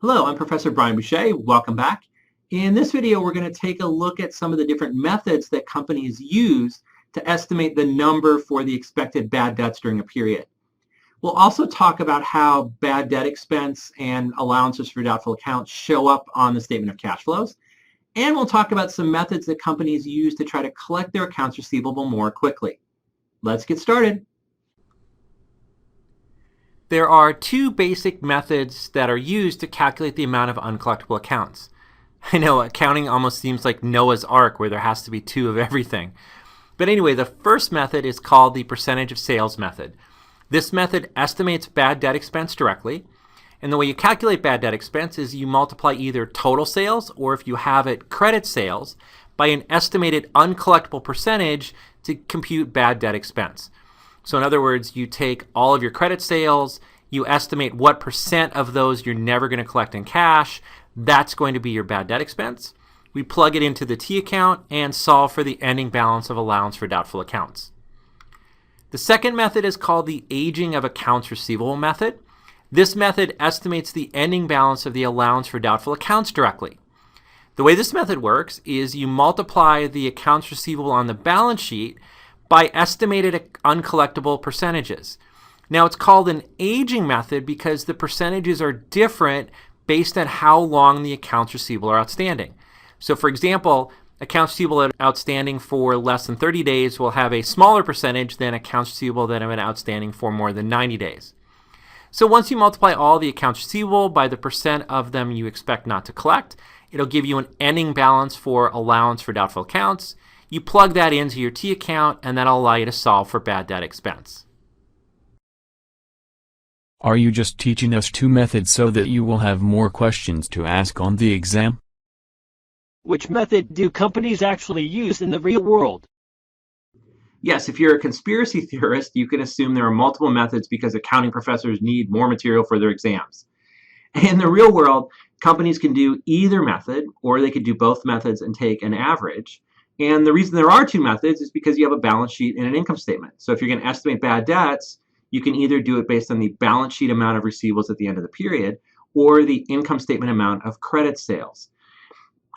Hello, I'm Professor Brian Boucher. Welcome back. In this video, we're going to take a look at some of the different methods that companies use to estimate the number for the expected bad debts during a period. We'll also talk about how bad debt expense and allowances for doubtful accounts show up on the statement of cash flows. And we'll talk about some methods that companies use to try to collect their accounts receivable more quickly. Let's get started. There are two basic methods that are used to calculate the amount of uncollectible accounts. I know accounting almost seems like Noah's Ark where there has to be two of everything. But anyway, the first method is called the percentage of sales method. This method estimates bad debt expense directly. And the way you calculate bad debt expense is you multiply either total sales or if you have it credit sales by an estimated uncollectible percentage to compute bad debt expense. So in other words, you take all of your credit sales, you estimate what percent of those you're never going to collect in cash. That's going to be your bad debt expense. We plug it into the T account and solve for the ending balance of allowance for doubtful accounts. The second method is called the aging of accounts receivable method. This method estimates the ending balance of the allowance for doubtful accounts directly. The way this method works is you multiply the accounts receivable on the balance sheet by estimated uncollectible percentages. Now it's called an aging method because the percentages are different based on how long the accounts receivable are outstanding. So for example, accounts receivable outstanding for less than 30 days will have a smaller percentage than accounts receivable that have been outstanding for more than 90 days. So once you multiply all the accounts receivable by the percent of them you expect not to collect, it'll give you an ending balance for allowance for doubtful accounts. You plug that into your T account and that'll allow you to solve for bad debt expense. Are you just teaching us two methods so that you will have more questions to ask on the exam? Which method do companies actually use in the real world? Yes, if you're a conspiracy theorist, you can assume there are multiple methods because accounting professors need more material for their exams. In the real world, companies can do either method, or they could do both methods and take an average. And the reason there are two methods is because you have a balance sheet and an income statement. So if you're going to estimate bad debts, you can either do it based on the balance sheet amount of receivables at the end of the period or the income statement amount of credit sales.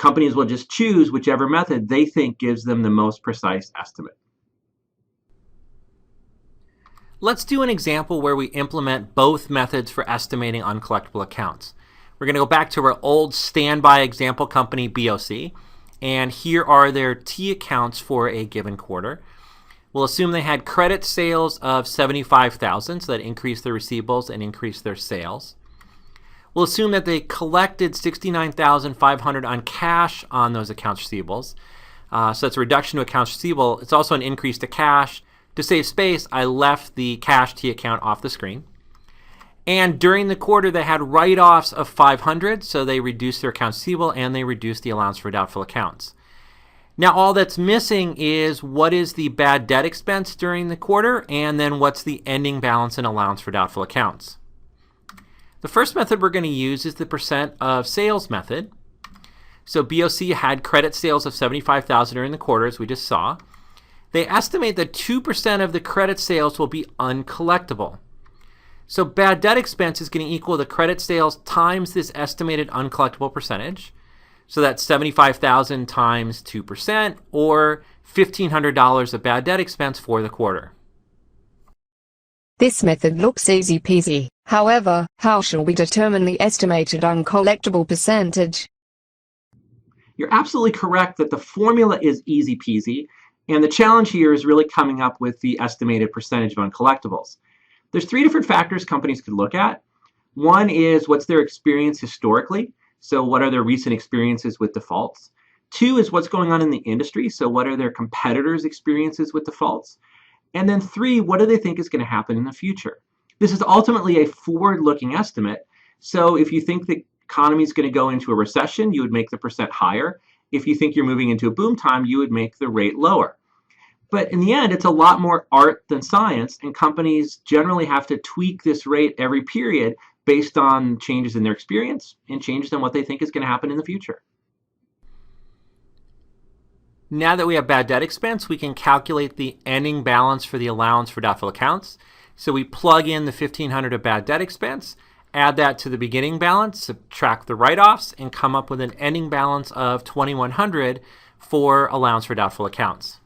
Companies will just choose whichever method they think gives them the most precise estimate. Let's do an example where we implement both methods for estimating uncollectible accounts. We're going to go back to our old standby example company, BOC, and here are their T accounts for a given quarter. We'll assume they had credit sales of $75,000, so that increased their receivables and increased their sales. We'll assume that they collected $69,500 on cash on those accounts receivables. So that's a reduction to accounts receivable. It's also an increase to cash. To save space, I left the cash T account off the screen. And during the quarter, they had write-offs of $500, so they reduced their accounts receivable and they reduced the allowance for doubtful accounts. Now, all that's missing is what is the bad debt expense during the quarter, and then what's the ending balance and allowance for doubtful accounts. The first method we're going to use is the percent of sales method. So BOC had credit sales of $75,000 during the quarter, as we just saw. They estimate that 2% of the credit sales will be uncollectible. So bad debt expense is going to equal the credit sales times this estimated uncollectible percentage. So that's $75,000 times 2%, or $1,500 of bad debt expense for the quarter. This method looks easy peasy. However, how shall we determine the estimated uncollectible percentage? You're absolutely correct that the formula is easy peasy, and the challenge here is really coming up with the estimated percentage of uncollectibles. There's three different factors companies could look at. One is what's their experience historically. So what are their recent experiences with defaults? Two is what's going on in the industry. So what are their competitors' experiences with defaults? And then three, what do they think is going to happen in the future? This is ultimately a forward-looking estimate. So if you think the economy is going to go into a recession, you would make the percent higher. If you think you're moving into a boom time, you would make the rate lower. But in the end, it's a lot more art than science, and companies generally have to tweak this rate every period based on changes in their experience and changes in what they think is going to happen in the future. Now that we have bad debt expense, we can calculate the ending balance for the allowance for doubtful accounts. So we plug in the $1,500 of bad debt expense, add that to the beginning balance, subtract the write-offs, and come up with an ending balance of $2,100 for allowance for doubtful accounts.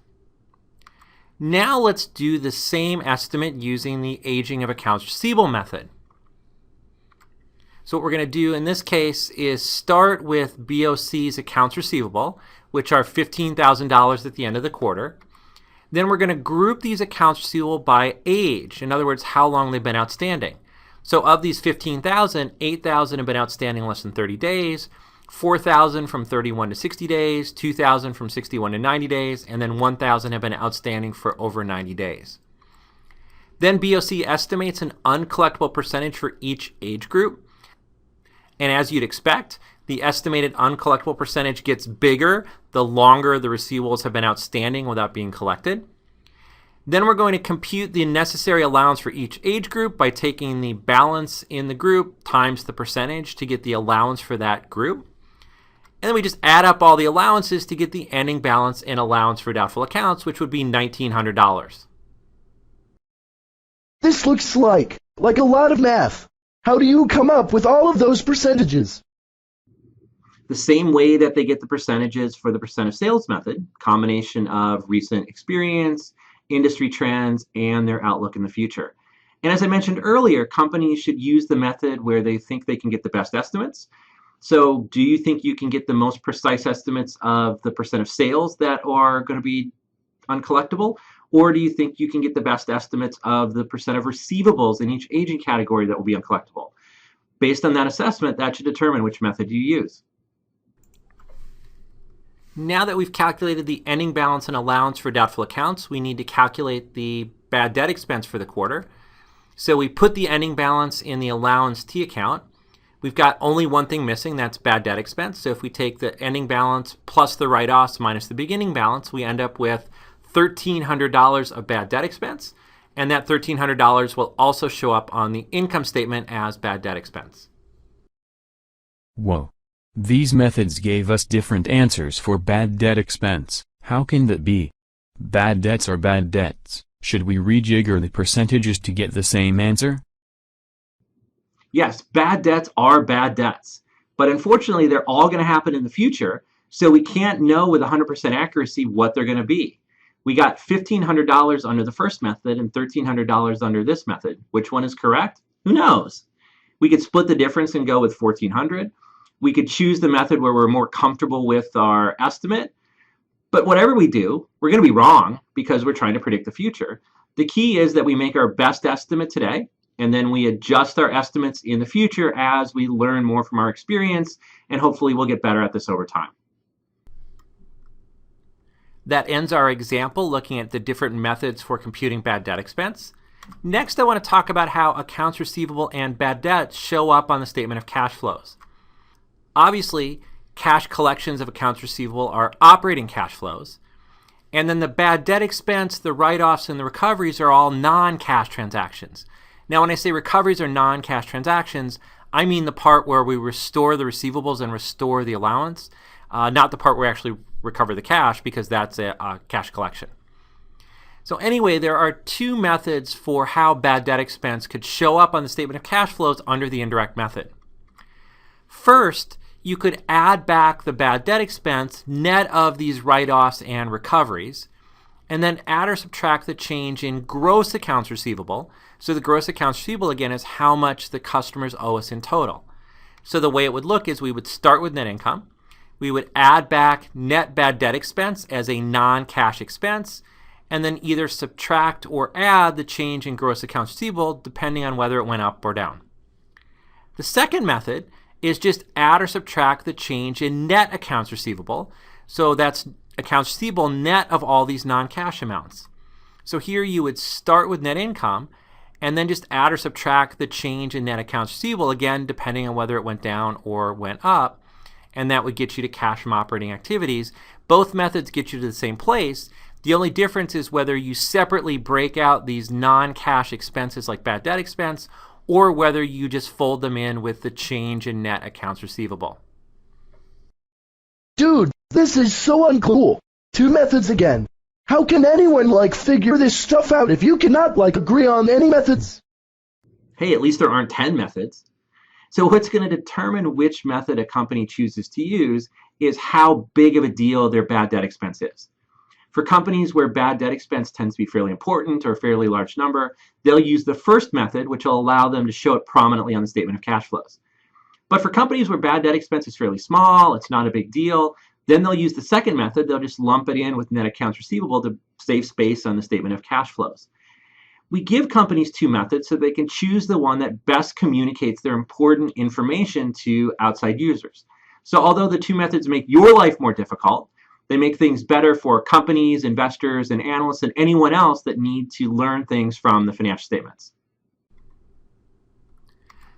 Now let's do the same estimate using the aging of accounts receivable method. So what we're going to do in this case is start with BOC's accounts receivable, which are $15,000 at the end of the quarter. Then we're going to group these accounts receivable by age, in other words, how long they've been outstanding. So of these 15,000, 8,000 have been outstanding less than 30 days, 4,000 from 31 to 60 days, 2,000 from 61 to 90 days, and then 1,000 have been outstanding for over 90 days. Then BOC estimates an uncollectible percentage for each age group. And as you'd expect, the estimated uncollectible percentage gets bigger the longer the receivables have been outstanding without being collected. Then we're going to compute the necessary allowance for each age group by taking the balance in the group times the percentage to get the allowance for that group. And then we just add up all the allowances to get the ending balance in allowance for doubtful accounts, which would be $1,900. This looks like a lot of math. How do you come up with all of those percentages? The same way that they get the percentages for the percent of sales method, combination of recent experience, industry trends, and their outlook in the future. And as I mentioned earlier, companies should use the method where they think they can get the best estimates. So do you think you can get the most precise estimates of the percent of sales that are going to be uncollectible? Or do you think you can get the best estimates of the percent of receivables in each aging category that will be uncollectible? Based on that assessment, that should determine which method you use. Now that we've calculated the ending balance and allowance for doubtful accounts, we need to calculate the bad debt expense for the quarter. So we put the ending balance in the allowance T account. We've got only one thing missing, that's bad debt expense. So if we take the ending balance plus the write-offs minus the beginning balance, we end up with $1,300 of bad debt expense. And that $1,300 will also show up on the income statement as bad debt expense. Whoa. These methods gave us different answers for bad debt expense. How can that be? Bad debts are bad debts. Should we rejigger the percentages to get the same answer? Yes, bad debts are bad debts. But unfortunately, they're all going to happen in the future, so we can't know with 100% accuracy what they're going to be. We got $1,500 under the first method and $1,300 under this method. Which one is correct? Who knows? We could split the difference and go with $1,400. We could choose the method where we're more comfortable with our estimate. But whatever we do, we're going to be wrong because we're trying to predict the future. The key is that we make our best estimate today, and then we adjust our estimates in the future as we learn more from our experience, and hopefully we'll get better at this over time. That ends our example looking at the different methods for computing bad debt expense. Next, I want to talk about how accounts receivable and bad debt show up on the statement of cash flows. Obviously, cash collections of accounts receivable are operating cash flows. And then the bad debt expense, the write-offs, and the recoveries are all non-cash transactions. Now, when I say recoveries are non-cash transactions, I mean the part where we restore the receivables and restore the allowance, not the part where we actually recover the cash, because that's a cash collection. So anyway, there are two methods for how bad debt expense could show up on the statement of cash flows under the indirect method. First, you could add back the bad debt expense net of these write-offs and recoveries, and then add or subtract the change in gross accounts receivable. So the gross accounts receivable, again, is how much the customers owe us in total. So the way it would look is we would start with net income. We would add back net bad debt expense as a non-cash expense, and then either subtract or add the change in gross accounts receivable depending on whether it went up or down. The second method is just add or subtract the change in net accounts receivable. So that's accounts receivable net of all these non-cash amounts. So here you would start with net income and then just add or subtract the change in net accounts receivable, again, depending on whether it went down or went up, and that would get you to cash from operating activities. Both methods get you to the same place. The only difference is whether you separately break out these non-cash expenses like bad debt expense, or whether you just fold them in with the change in net accounts receivable. Dude, this is so uncool. Two methods again. How can anyone figure this stuff out if you cannot agree on any methods? Hey, at least there aren't 10 methods. So what's going to determine which method a company chooses to use is how big of a deal their bad debt expense is. For companies where bad debt expense tends to be fairly important or a fairly large number, they'll use the first method, which will allow them to show it prominently on the statement of cash flows. But for companies where bad debt expense is fairly small, it's not a big deal, then they'll use the second method. They'll just lump it in with net accounts receivable to save space on the statement of cash flows. We give companies two methods so they can choose the one that best communicates their important information to outside users. So although the two methods make your life more difficult, they make things better for companies, investors, and analysts, and anyone else that need to learn things from the financial statements.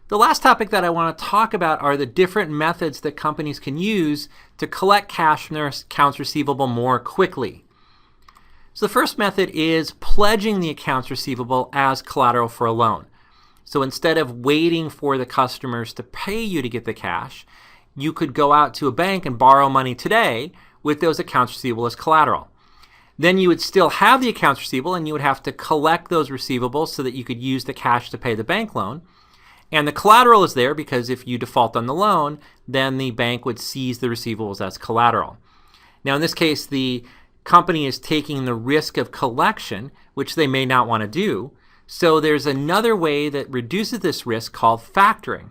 The last topic that I want to talk about are the different methods that companies can use to collect cash from their accounts receivable more quickly. So the first method is pledging the accounts receivable as collateral for a loan. So instead of waiting for the customers to pay you to get the cash, you could go out to a bank and borrow money today with those accounts receivable as collateral. Then you would still have the accounts receivable and you would have to collect those receivables so that you could use the cash to pay the bank loan. And the collateral is there because if you default on the loan, then the bank would seize the receivables as collateral. Now in this case, the company is taking the risk of collection, which they may not want to do. So there's another way that reduces this risk called factoring.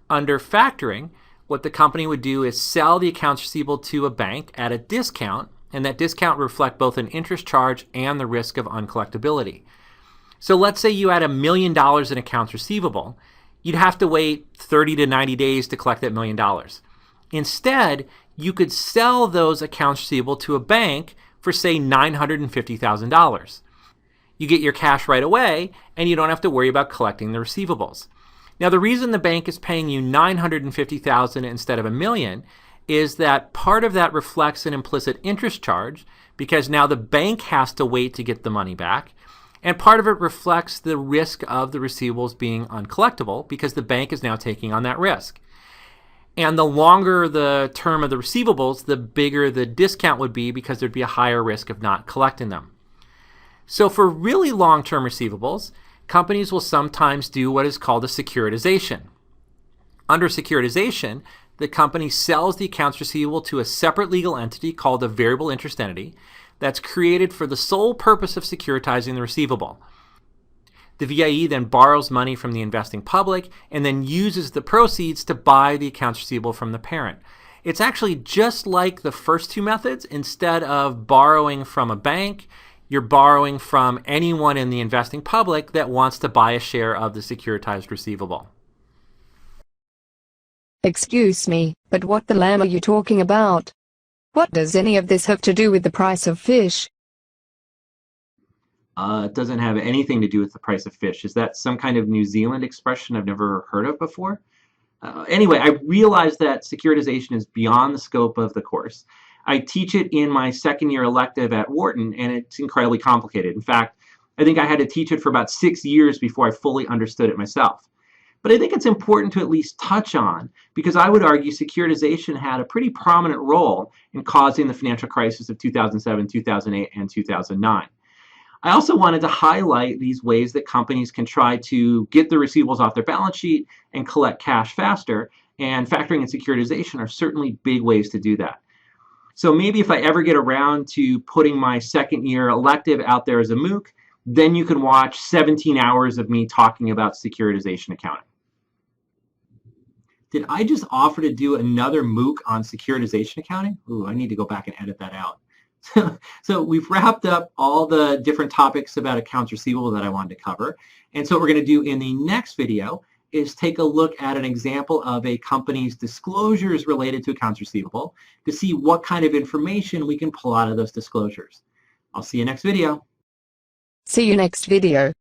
Under factoring, what the company would do is sell the accounts receivable to a bank at a discount, and that discount would reflect both an interest charge and the risk of uncollectability. So let's say you had $1 million in accounts receivable. You'd have to wait 30 to 90 days to collect that $1 million. Instead, you could sell those accounts receivable to a bank for, say, $950,000. You get your cash right away, and you don't have to worry about collecting the receivables. Now, the reason the bank is paying you $950,000 instead of $1 million is that part of that reflects an implicit interest charge because now the bank has to wait to get the money back. And part of it reflects the risk of the receivables being uncollectible because the bank is now taking on that risk. And the longer the term of the receivables, the bigger the discount would be because there'd be a higher risk of not collecting them. So for really long-term receivables, companies will sometimes do what is called a securitization. Under securitization, the company sells the accounts receivable to a separate legal entity called a variable interest entity that's created for the sole purpose of securitizing the receivable. The VIE then borrows money from the investing public and then uses the proceeds to buy the accounts receivable from the parent. It's actually just like the first two methods. Instead of borrowing from a bank, you're borrowing from anyone in the investing public that wants to buy a share of the securitized receivable. Excuse me, but what the lamb are you talking about? What does any of this have to do with the price of fish? It doesn't have anything to do with the price of fish. Is that some kind of New Zealand expression I've never heard of before? Anyway, I realize that securitization is beyond the scope of the course. I teach it in my second year elective at Wharton, and it's incredibly complicated. In fact, I think I had to teach it for about 6 years before I fully understood it myself. But I think it's important to at least touch on because I would argue securitization had a pretty prominent role in causing the financial crisis of 2007, 2008, and 2009. I also wanted to highlight these ways that companies can try to get the receivables off their balance sheet and collect cash faster, and factoring and securitization are certainly big ways to do that. So maybe if I ever get around to putting my second year elective out there as a MOOC, then you can watch 17 hours of me talking about securitization accounting. Did I just offer to do another MOOC on securitization accounting? Ooh, I need to go back and edit that out. So we've wrapped up all the different topics about accounts receivable that I wanted to cover. And so what we're going to do in the next video is take a look at an example of a company's disclosures related to accounts receivable to see what kind of information we can pull out of those disclosures. I'll see you next video. See you next video.